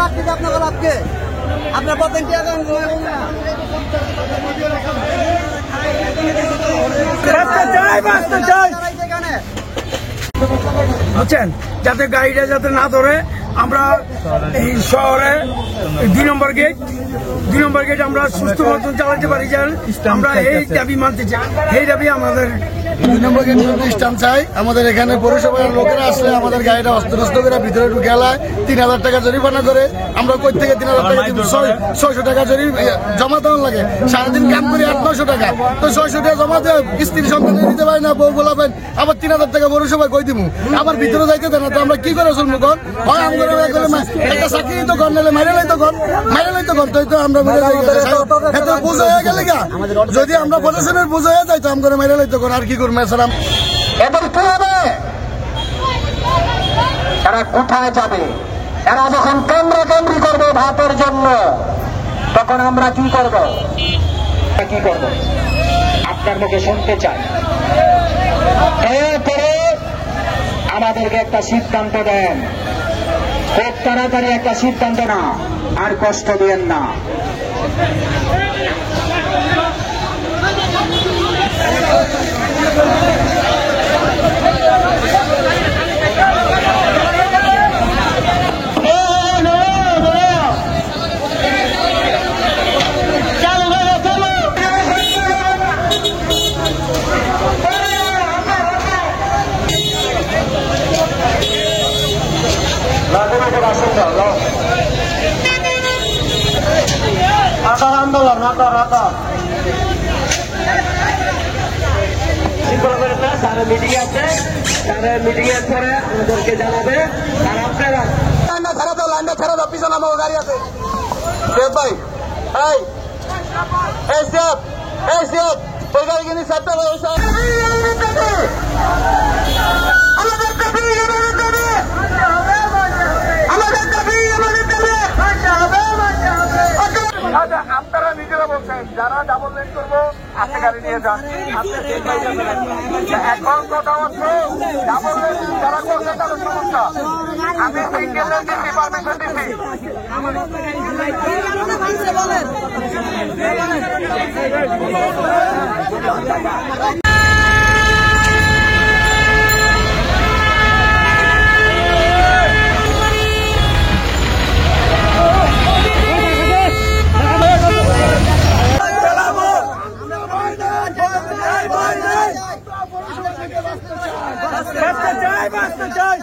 রাখতে আপনাকে লাভকে আপনার বলতেন কি বুঝছেন, যাতে গাড়িটা যাতে না ধরে আমরা এই শহরে 2 নম্বর গেট আমরা সুস্থ মতন চালাতে পারি। আমরা এই দাবি মানতে চাই, এই দাবি আমাদের 2 নম্বর গেট স্ট্যাম্প চাই। আমাদের এখানে পৌরসভার লোকেরা আসলে আমাদের গাড়িটা অস্ত করে ভিতরে ঢুকে গেলায় 3000 টাকা জরিমানা করে। আমরা কই থেকে 3000 টাকা দিব? 600 টাকা জমা দেওয়ার লাগে। সারাদিন কাম করি 800-900 টাকা, তো 600 টাকা জমা দেয় স্ত্রী সন্তান দিতে পারি না, বউ বলাবেন আবার 3000 টাকা পৌরসভায় কই দিব? আবার ভিতরে যাইতে দেয় না, তো আমরা কি করে শুনবো? কন হয় আমরা একটা চাকরি তো কর, নাহলে মাইরে লাইতো কন তো আমরা বুঝে হয়ে গেলে গা। যদি আমরা প্রশাসনের বুঝে হয়ে যাই তো আমরা মাইরে লাইতো কন, আর কি করবো? এবার কি হবে? এরা কোথায় যাবে? এরা যখন কেন্দ্রকেন্দ্রি করবে ভাতের জন্য, তখন আমরা কি করব? আপনার মুখে শুনতে চাই। এরপরে আমাদেরকে একটা সিদ্ধান্ত দেন, খুব তাড়াতাড়ি একটা সিদ্ধান্ত না, আর কষ্ট দিয়েন না। আন্দোলন তারা মিটিং আছে, তারা মিটিং এর পরে আমাদেরকে জানাবে। আর আপনারা লাইনটা ছাড়া দাও, পিছনে আমার গাড়ি আছে। ভাই ওই গাড়ি কিনে সাতটা আপনারা নিজেরা বলছেন যারা ডাবল লেন করবো আপনি গাড়ি নিয়ে যান। এখন কথা হচ্ছে ডাবল লেন যারা করছে তাদের সমস্যা। আমি সিঙ্গেল লেন দিচ্ছি, পারমিশন দিচ্ছি। বাঁচতে চাই